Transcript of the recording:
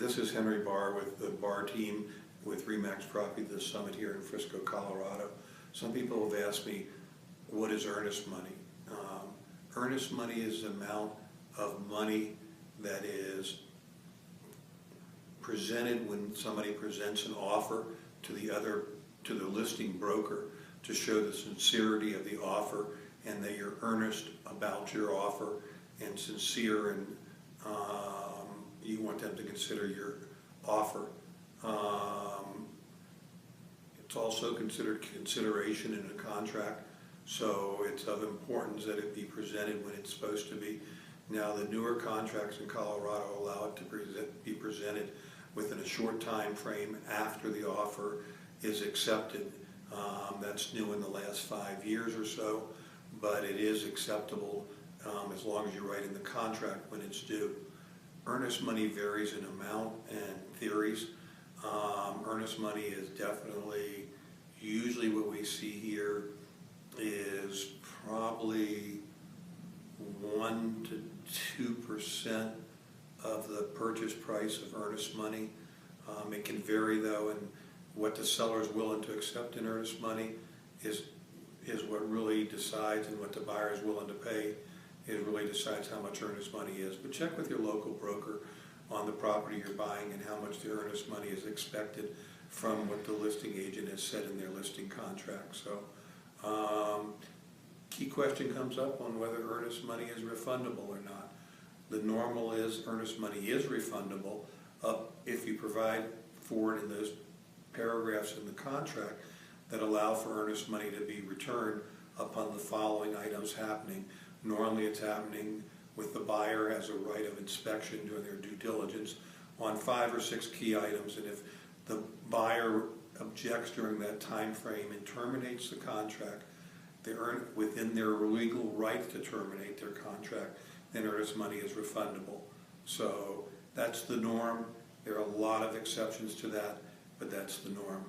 This is Henry Barr with the Barr team with Remax Property, the summit here in Frisco, Colorado. Some people have asked me, what is earnest money? Earnest money is the amount of money that is presented when somebody presents an offer to the listing broker to show the sincerity of the offer and that you're earnest about your offer and sincere, and you want them to consider your offer. It's also considered consideration in a contract, so it's of importance that it be presented when it's supposed to be. Now, the newer contracts in Colorado allow it to be presented within a short time frame after the offer is accepted. That's new in the last 5 years or so, but it is acceptable as long as you write in the contract when it's due. Earnest money varies in amount and theories. Earnest money is definitely, usually what we see here is probably 1 to 2% of the purchase price of earnest money. It can vary though, and what the seller is willing to accept in earnest money is what really decides, and what the buyer is willing to pay it really decides how much earnest money is. But check with your local broker on the property you're buying and how much the earnest money is expected from what the listing agent has said in their listing contract. So key question comes up on whether earnest money is refundable or not. The normal is earnest money is refundable if you provide for it in those paragraphs in the contract that allow for earnest money to be returned upon the following items happening. Normally it's happening with the buyer has a right of inspection during their due diligence on 5 or 6 key items, and if the buyer objects during that time frame and terminates the contract, they earn within their legal right to terminate their contract, then earnest money is refundable. So that's the norm. There are a lot of exceptions to that, but that's the norm.